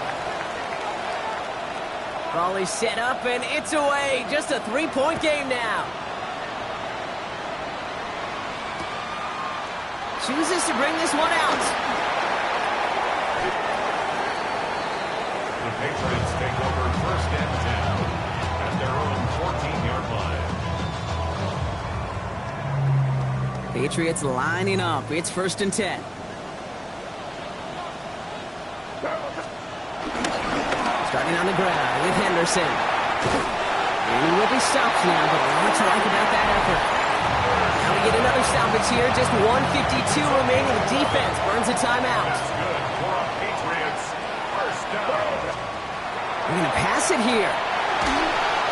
Raleigh set up, and it's away. Just a 3-point game now. Chooses to bring this one out. The Patriots take over first and 10 at their own 14-yard line. Patriots lining up. It's first and 10. Starting on the ground with Henderson. And he will be stopped now, but lots to like about that effort. Now we get another stoppage here. Just 1:52 remaining. The defense burns a timeout. That's good for a Patriots first down. We're going to pass it here.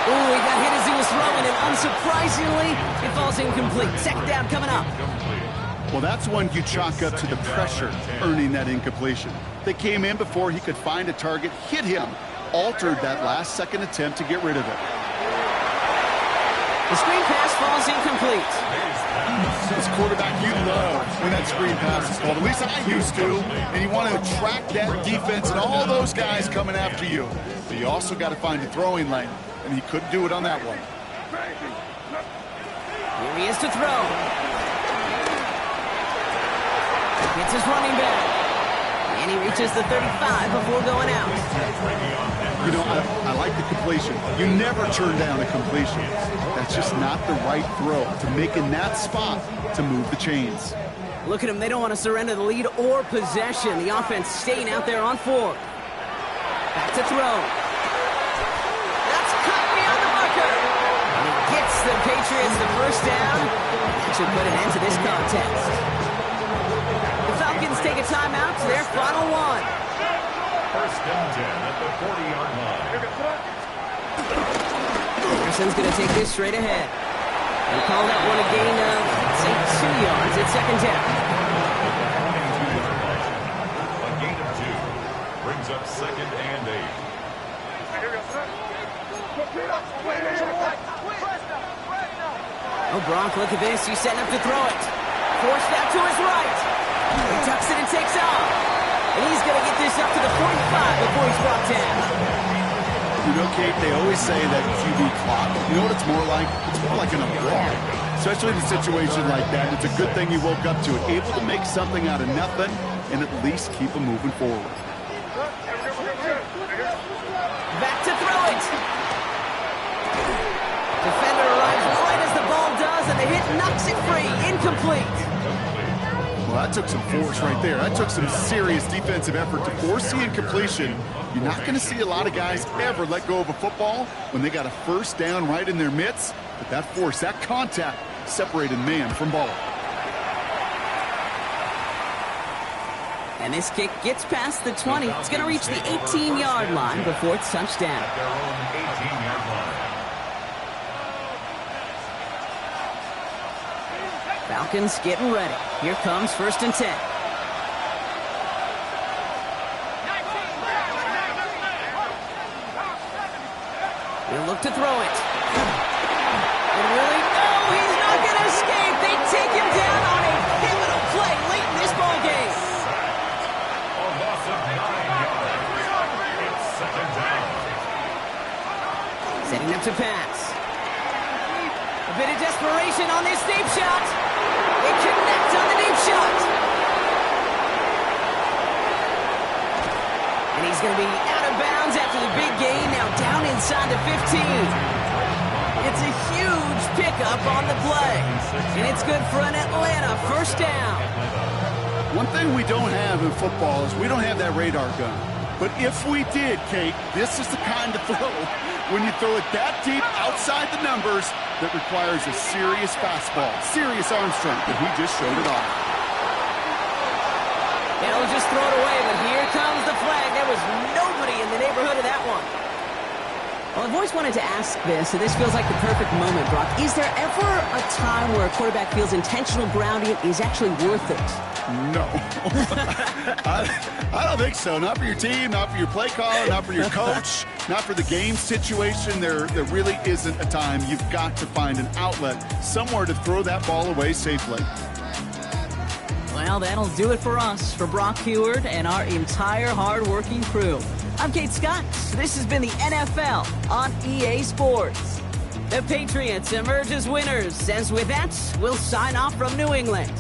Ooh, he got hit as he was throwing, and unsurprisingly, it falls incomplete. Second down coming up. Well, that's one you chalk up to the pressure earning that incompletion. They came in before he could find a target, hit him, altered that last-second attempt to get rid of it. The screen pass falls incomplete. As a quarterback, you love when that screen pass is called. At least I used to. And you want to attract that defense and all those guys coming after you. But you also got to find a throwing lane. And he couldn't do it on that one. Here he is to throw. Gets his running back. And he reaches the 35 before going out. You know, I like the completion. You never turn down a completion. That's just not the right throw to make in that spot to move the chains. Look at them. They don't want to surrender the lead or possession. The offense staying out there on 4. Back to throw. That's cut beyond the marker. And he gets the Patriots the first down. That should put an end to this contest. The Falcons take a timeout to their final one. First and 10 at the 40-yard line. Anderson's going to take this straight ahead. And call that one a gain of, say, 2 yards at second down. A gain of 2 brings up second and 8. Oh, Gronk, look at this. He's setting up to throw it. Forced out to his right. He tucks it and takes off. And he's going to get this up to the 45 before he's brought down. You know, Kate, they always say that QB clock. You know what it's more like? It's more like an alarm. Especially in a situation like that. It's a good thing you woke up to it. Able to make something out of nothing and at least keep them moving forward. Back to throw it. Defender arrives right as the ball does, and the hit knocks it free. Incomplete. Well, that took some force right there. That took some serious defensive effort to force the incompletion. You're not going to see a lot of guys ever let go of a football when they got a first down right in their midst. But that force, that contact, separated man from ball. And this kick gets past the 20. It's going to reach the 18-yard line before it's touchdown. At their own 18-yard line. Falcons getting ready. Here comes first and 10. He'll look to throw it. And really, no, he's not going to escape. They take him down on a pivotal play late in this ball game. A loss of 9 yards. It's second down. Setting up to pass. A bit of desperation on this deep shot. It connects on the deep shot. And he's going to be out of bounds after the big gain. Now down inside the 15. It's a huge pickup on the play. And it's good for an Atlanta first down. One thing we don't have in football is we don't have that radar gun. But if we did, Kate, this is the kind of throw when you throw it that deep outside the numbers that requires a serious fastball, serious arm strength, and he just showed it off. He'll just throw it away, but here comes the flag. There was nobody in the neighborhood of that one. Well, I've always wanted to ask this, and this feels like the perfect moment, Brock. Is there ever a time where a quarterback feels intentional grounding is actually worth it? No. I don't think so. Not for your team, not for your play caller, not for your coach, not for the game situation. There really isn't a time. You've got to find an outlet, somewhere to throw that ball away safely. Well, that'll do it for us, for Brock Heward and our entire hard-working crew. I'm Kate Scott. This has been the NFL on EA Sports. The Patriots emerge as winners, as with that, we'll sign off from New England.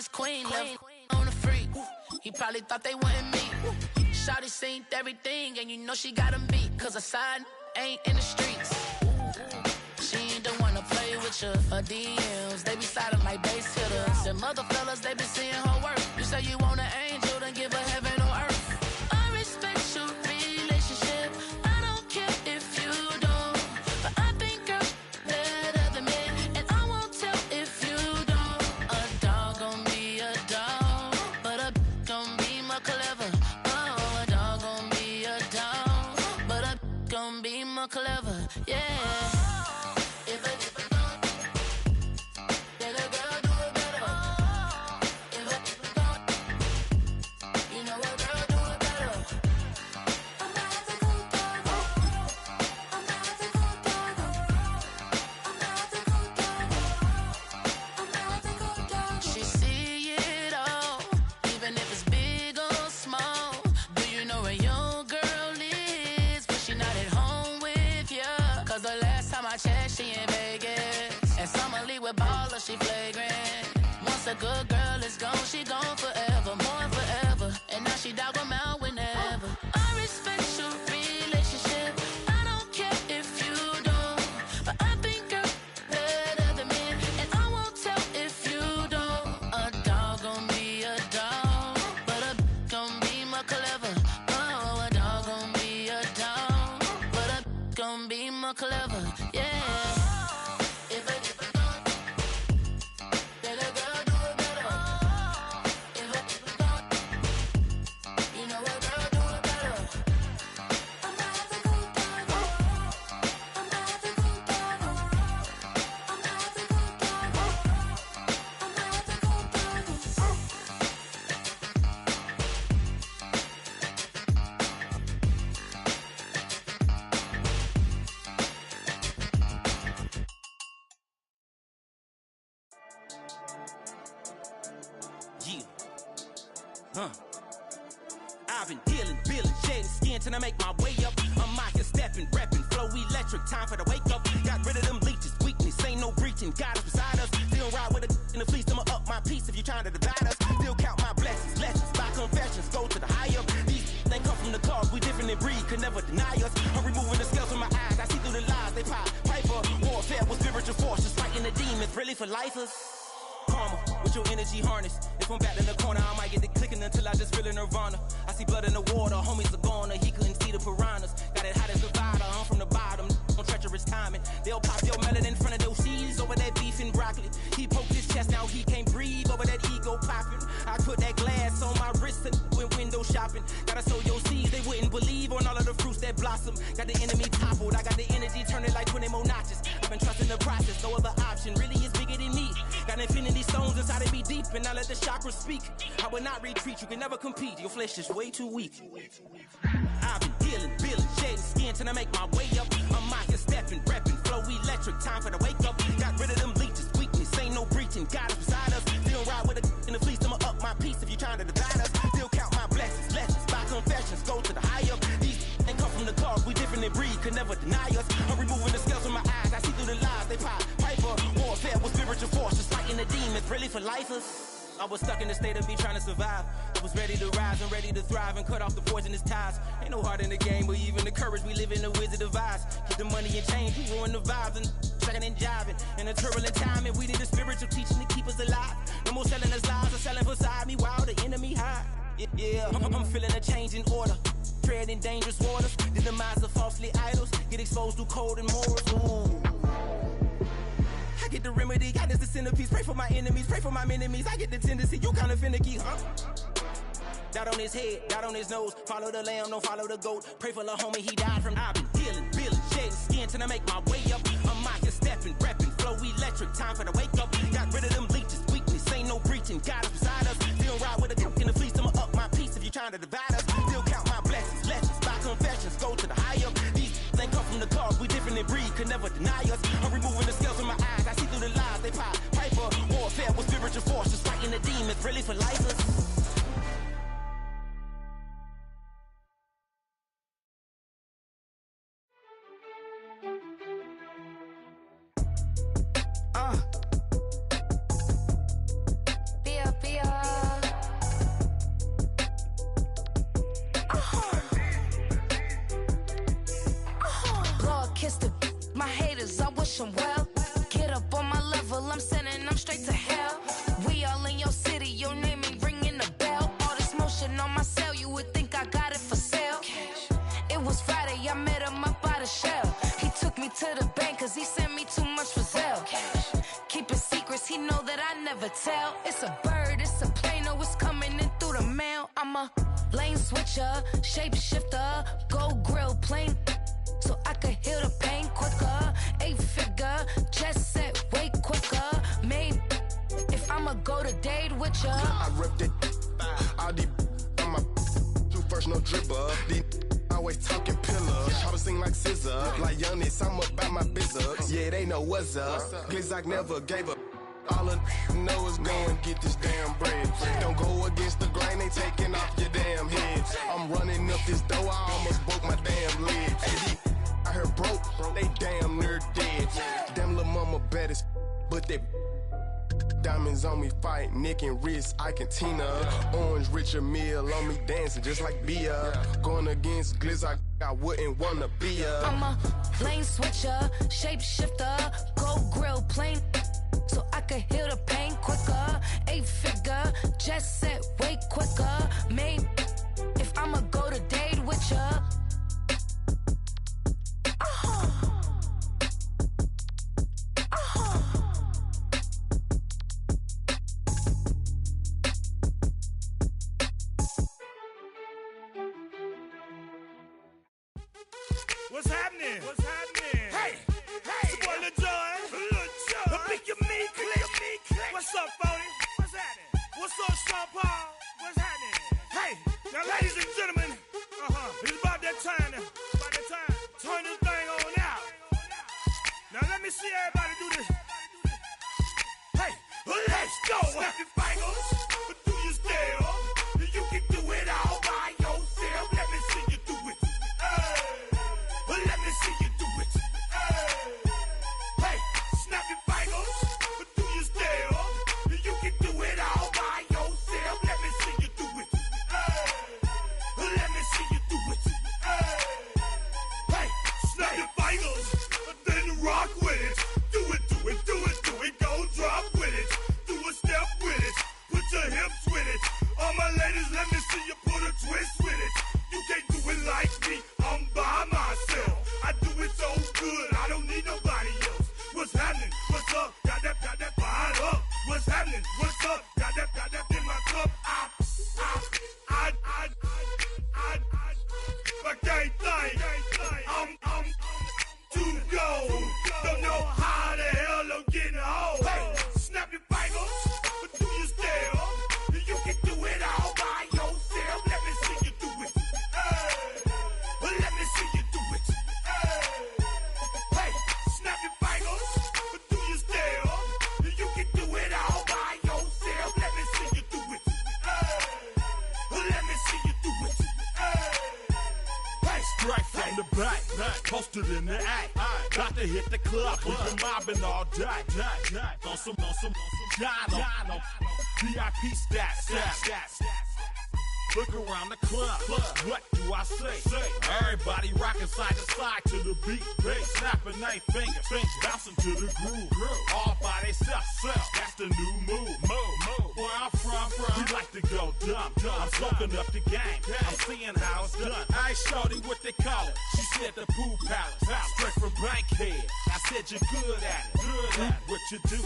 his queen. Left on the freak. He probably thought they wouldn't meet. Shawty seen everything, and you know she got him beat. Cause a side ain't in the streets. She ain't the one to play with you. Her DMs, they be sliding like base hitters. And mother fellas, they be seeing her work. You say you want an angel, then give her heaven or earth. I respect your relationship. I don't care if you don't. But I think girls better than men. And I won't tell if you don't. A dog gon' be a dog, but a gon' be more clever. Oh, a dog gon' be a dog, but a gon' be more clever. Yeah. She in Vegas, and summer leave with baller, she flagrant. Once a good girl is gone, she gone forever, more forever. And now she dog 'em out whenever. I respect your relationship. I don't care if you don't, but I think girls better than men. And I won't tell if you don't. A dog gon' be a dog, but a gon' be more clever. Oh, a dog gon' be a dog, but a gon' be more clever. Yeah. I've been dealing, feeling, shedding skin till I make my way up. I'm out here stepping, repping, flow electric, time for the wake up. Got rid of them leeches, weakness, ain't no breaching. God is beside us, still ride with a in the fleece. I'ma up my piece if you trying to divide us. Still count my blessings, lessons, by confessions, go to the higher. These they come from the cause, we different in breed, could never deny us. I'm removing the scales from my eyes, I see through the lies, they pop. Piper, warfare with spiritual force, just fighting the demons, really for lifers. Karma, with your energy harness. If I'm back in the corner, I might get it clicking until I just feel a nirvana. I see blood in the water, homies are gone, he couldn't see the piranhas. Got it hot as a vital, I'm from the bottom, on treacherous timing. They'll pop your melon in front of those seeds over that beef and broccoli. He poked his chest, now he can't breathe over that ego popping. I put that glass on my wrist and went window shopping. Gotta sow your seeds, they wouldn't believe on all of the fruits that blossom. Got the enemy toppled, I got the energy turning like 20 more notches. I've been trusting the process, no other option really is bigger than me. Got infinity stones inside of me deep, and I let the chakras speak. I will not retreat, you can never compete, your flesh is way too weak. I've been dealing, feeling, shedding skin till I make my way up. I'm out here stepping, repping, flow electric, time for the wake up. Got rid of them leeches, weakness, ain't no breaching, God is beside us. Still ride with a in the fleece, I'ma up my piece if you trying to divide us. Still count my blessings, lessons, by confessions, go to the higher. These ain't come from the cause, we different in breed, could never deny us. I'm removing the scales from my eyes, I see through the lies, they pop. Piper, warfare with spiritual force, just fighting the demons, really for lifers. I was stuck in the state of me trying to survive. I was ready to rise and ready to thrive and cut off the poisonous ties. Ain't no heart in the game, but even the courage we live in the wizard of Oz. Get the money and change, we ruin the vibes and sucking and jiving. In a turbulent time, and we need a spiritual teaching to keep us alive. No more selling us lies or selling beside me while the enemy hide. Yeah, I'm feeling a change in order. Treading dangerous waters. The demise of falsely idols. Get exposed through code and morals. Ooh. I get the remedy, God is the centerpiece. Pray for my enemies, pray for my enemies. I get the tendency, you kinda finicky, huh? Dot on his head, dot on his nose. Follow the lamb, don't follow the goat. Pray for the homie, he died from. I've been dealing, feeling, shedding skin till I make my way up. I'm out here stepping, repping, flow electric, time for the wake up. Got rid of them leeches, weakness, ain't no breaching. God is beside us, still ride with a in the fleece. I'ma up my piece if you trying to divide us. Still count my blessings, lessons, by confessions, go to the higher. These ain't come from the cause, we different in breed, could never deny us. I'm removing the scales from my eyes, I see through the lies, they pop. Piper, warfare with spiritual force, just fighting the demons, really for lifers. never tell. It's a bird, it's a plane, oh, it's coming in through the mail. I'm a lane switcher, shapeshifter, go grill plane, so I could heal the pain quicker. 8-figure, jet set way quicker. Maybe if I'ma go to date with ya. I ripped it, all these on my two first, no dribble. These always talking pillars, try to sing like scissor. Like youngest, I'm about my business. Yeah, they know what's up. Glizzock never gave up. All I know is go and get this damn bread. Don't go against the grain, they taking off your damn head. I'm running up this door, I almost broke my damn leg. Hey, I heard broke, they damn near dead. Damn little mama bad as but they diamonds on me fight, neck and wrist, I can Tina. Orange Richard Mill on me dancing just like Bia. Going against Glizzock, I wouldn't wanna be ya. I'm a lane switcher, shapeshifter, go grill plane, so I could heal the pain quicker. 8-figure, jet set way quicker. Maybe if I'ma go to date with ya. What's happening? What's happening? Hey, hey, it's your boy Lil Jon. The pick your me click. What's up, Phony? What's happening? What's up, Sean Paul? What's happening? Hey, now, ladies and gentlemen, it's about that time. Turn this thing on out. Now let me see everybody do this. Hey, let's go. Snap your fingers, do your step. You can do it all by yourself. Let me see you do it. Let me see you do it. Hey, snap your fingers, do your step. You can do it all by yourself. Let me see you do it. Let me see you do it. Hey, snap your fingers, then rock with it. Do it, do it, do it, do it. Go drop with it. Do a step with it. Put your hips with it. All my ladies, let me see you put a twist with it. You can't do it like me. I'm by myself. I do it so good, I don't need nobody else. What's happening? What's up? Got that fired up. What's happening? What's up? Got that in my cup. I can't think. I'm too go. Don't know how the hell I'm getting home. Hey, snap your fingers, but do your step. You can do it all by yourself. Let me see you do it. Let me see you do it. Hey, snap your fingers, but do your step. You can do it all by yourself. Let me see you do it. Let me see you do it. Hey, Straight from the back, posted in the act. Got to hit the club, we've been mobbing all day. On some Jono, VIP stats. Look around the club, what do I say? Everybody rocking side to side to the beat. Snapping their fingers, bouncing to the groove. All by themselves, that's the new move. Where I'm from, we like to go dumb. I'm soaking up the game, I'm seeing how it's done. Hey, shorty, what they call it? She said the pool palace, straight from Bankhead. I said you're good at it. What you do,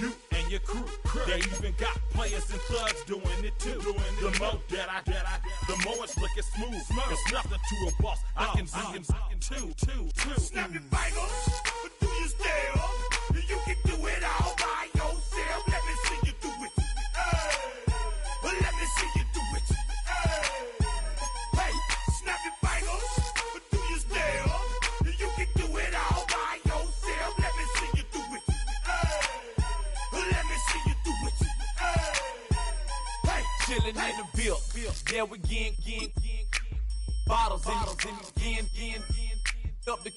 you and your crew. They even got players and thugs doing it too. The more that the more it's looking smooth. It's nothing to a boss. I can see him too. snap your fingers, but do your step. You can do it all by yourself. Let me see you do it. Let me see you do it. Hey, snap your fingers, but do your step. You can do it all by yourself. Let me see you do it. Let me see you do it. Hey, Chillin' in the bill. Yeah, we getting bottles in again. Up the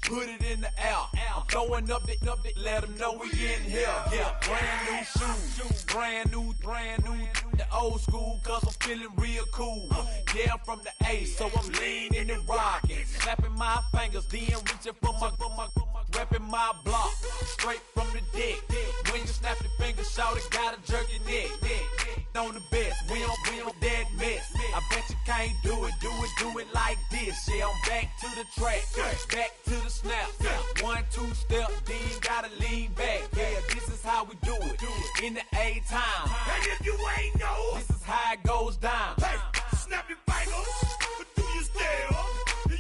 put it in the air. I'm throwing up the, let them know we in here. Yeah, brand new shoes, brand new. The old school, cause I'm feeling real cool. Yeah, I'm from the A, so I'm leaning and rocking. Snapping my fingers, then reaching for my repping my block. Straight from the deck. When you snap your fingers, shout it, gotta jerk your neck. On the best, we don't dead mess. I bet you can't do it like this. Yeah, I'm back to the track, back to the snap. 1, 2 step, then gotta lean back. Yeah, this is how we do it. In the A-time. And if you ain't know, This is how it goes down. hey, snap your fingers, but do you still?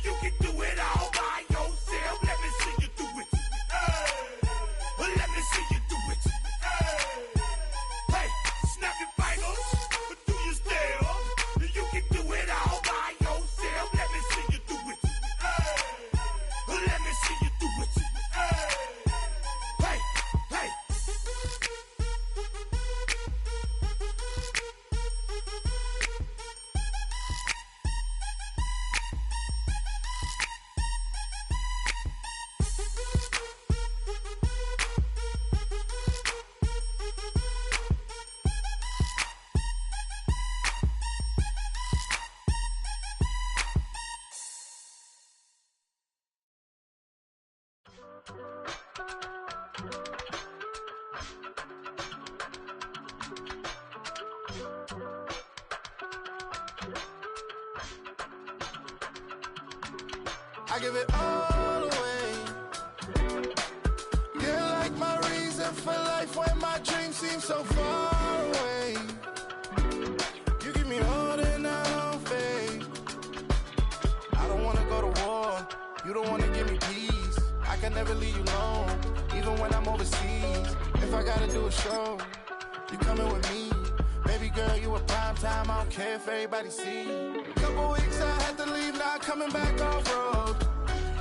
You can do it all by yourself. Let me see you do it. Hey, let me see you do it. Hey, snap your fingers, but do you still? You can do it all by yourself. Let me see you do it. Let me see you do it. Hey, hey. I give it all away. You're like my reason for life when my dreams seem so far away. You give me all that I don't fade. I don't wanna go to war. You don't wanna give me peace. I can never leave you alone, even when I'm overseas. If I gotta do a show, you coming with me. Baby girl, you a prime time. I don't care if everybody see. Couple weeks I had to leave, now coming back off road.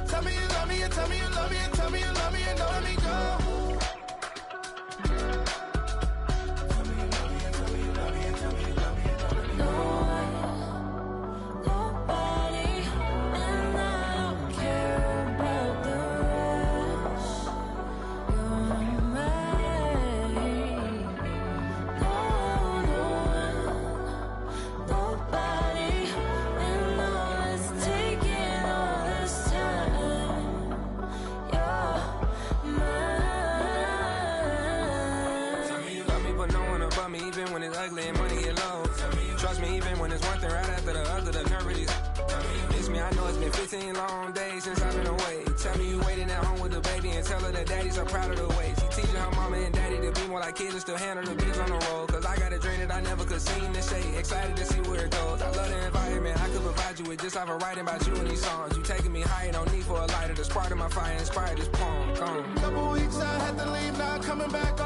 Tell me you love me, and tell me you love me, and tell me you love me, and don't let me go. Tell me you love me, and tell me you love me, and tell me you love me, and don't let me go. Nobody, and I don't care about the rest. You're mine. Nobody, and all it's taking all this time. You're mine. Tell me you love me, but no one above me, even when it's ugly and money get low. Trust me, even when it's one thing right after the other, the nerve really. Miss me, I know it's been 15 long days since I've been away. Tell me you waiting at home with the baby and tell her that daddy's so proud of the way. She teaching her mama and daddy to be more like kids and still handle the biz on the road. Cause I got a dream that I never could sing this shade. Excited to see where it goes. I love the environment. I could provide you with just like a writing about you in these songs. You taking me higher, no need for a lighter. The spark of my fire inspired this poem. Gone. Couple weeks I had to leave, now coming back